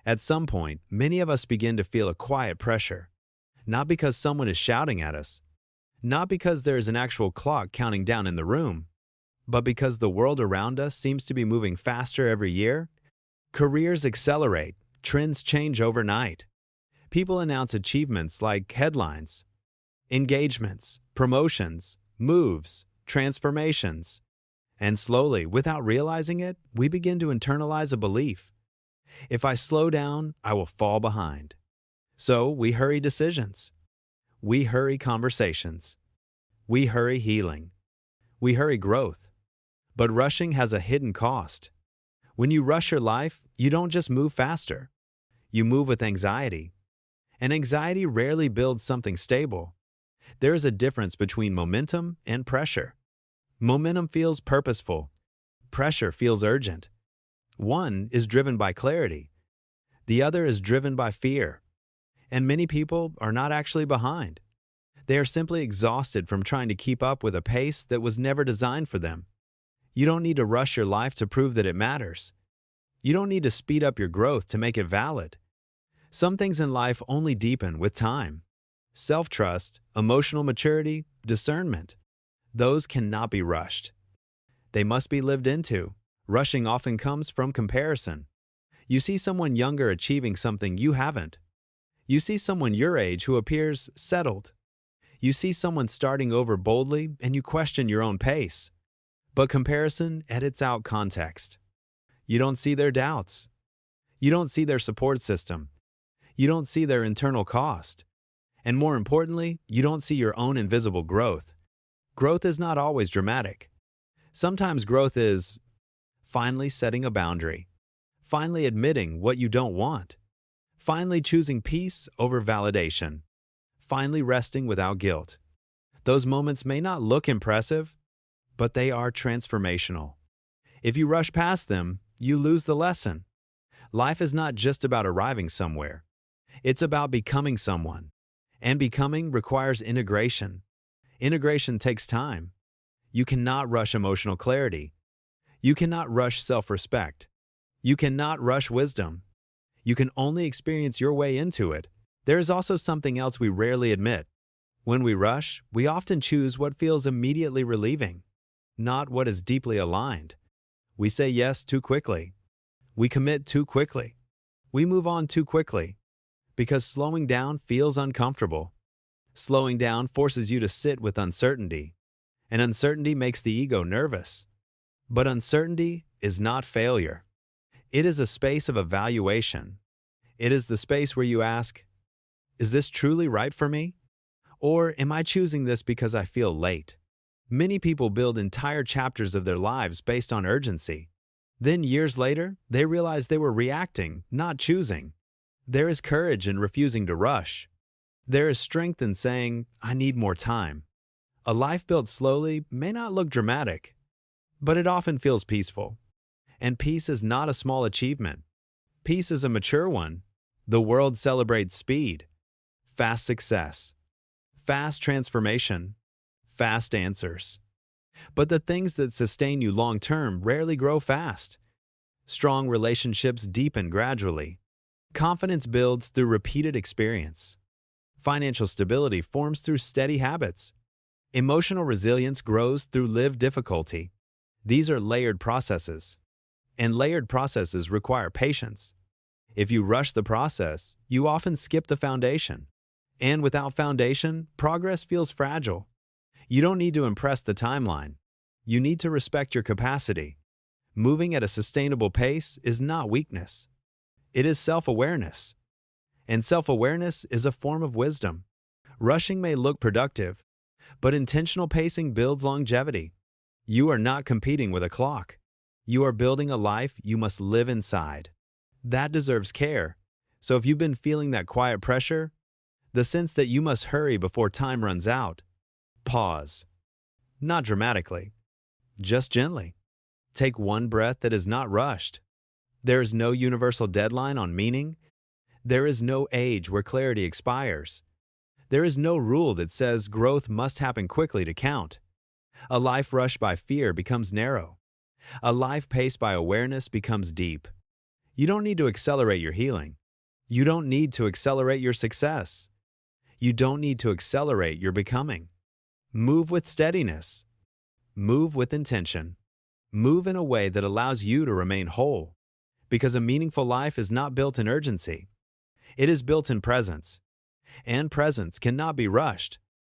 At some point, many of us begin to feel a quiet pressure, not because someone is shouting at us, not because there is an actual clock counting down in the room, but because the world around us seems to be moving faster every year. Careers accelerate, trends change overnight. People announce achievements like headlines, engagements, promotions, moves, transformations. And slowly, without realizing it, we begin to internalize a belief. If I slow down, I will fall behind. So we hurry decisions. We hurry conversations. We hurry healing. We hurry growth. But rushing has a hidden cost. When you rush your life, you don't just move faster. You move with anxiety. And anxiety rarely builds something stable. There is a difference between momentum and pressure. Momentum feels purposeful. Pressure feels urgent. One is driven by clarity. The other is driven by fear. And many people are not actually behind. They are simply exhausted from trying to keep up with a pace that was never designed for them. You don't need to rush your life to prove that it matters. You don't need to speed up your growth to make it valid. Some things in life only deepen with time. Self-trust, emotional maturity, discernment. Those cannot be rushed. They must be lived into. Rushing often comes from comparison. You see someone younger achieving something you haven't. You see someone your age who appears settled. You see someone starting over boldly and you question your own pace. But comparison edits out context. You don't see their doubts. You don't see their support system. You don't see their internal cost. And more importantly, you don't see your own invisible growth. Growth is not always dramatic. Sometimes growth is finally setting a boundary, finally admitting what you don't want, finally choosing peace over validation, finally resting without guilt. Those moments may not look impressive, but they are transformational. If you rush past them, you lose the lesson. Life is not just about arriving somewhere. It's about becoming someone. And becoming requires integration. Integration takes time. You cannot rush emotional clarity. You cannot rush self-respect. You cannot rush wisdom. You can only experience your way into it. There is also something else we rarely admit. When we rush, we often choose what feels immediately relieving, not what is deeply aligned. We say yes too quickly. We commit too quickly. We move on too quickly. Because slowing down feels uncomfortable. Slowing down forces you to sit with uncertainty. And uncertainty makes the ego nervous. But uncertainty is not failure. It is a space of evaluation. It is the space where you ask, is this truly right for me? Or am I choosing this because I feel late? Many people build entire chapters of their lives based on urgency. Then years later, they realize they were reacting, not choosing. There is courage in refusing to rush. There is strength in saying, I need more time. A life built slowly may not look dramatic, but it often feels peaceful. And peace is not a small achievement. Peace is a mature one. The world celebrates speed, fast success, fast transformation, fast answers. But the things that sustain you long-term rarely grow fast. Strong relationships deepen gradually. Confidence builds through repeated experience. Financial stability forms through steady habits. Emotional resilience grows through lived difficulty. These are layered processes. And layered processes require patience. If you rush the process, you often skip the foundation. And without foundation, progress feels fragile. You don't need to impress the timeline. You need to respect your capacity. Moving at a sustainable pace is not weakness. It is self-awareness. And self-awareness is a form of wisdom. Rushing may look productive, but intentional pacing builds longevity. You are not competing with a clock. You are building a life you must live inside. That deserves care. So if you've been feeling that quiet pressure, the sense that you must hurry before time runs out, pause. Not dramatically, just gently. Take one breath that is not rushed. There is no universal deadline on meaning. There is no age where clarity expires. There is no rule that says growth must happen quickly to count. A life rushed by fear becomes narrow. A life paced by awareness becomes deep. You don't need to accelerate your healing. You don't need to accelerate your success. You don't need to accelerate your becoming. Move with steadiness. Move with intention. Move in a way that allows you to remain whole. Because a meaningful life is not built in urgency. It is built in presence. And presence cannot be rushed.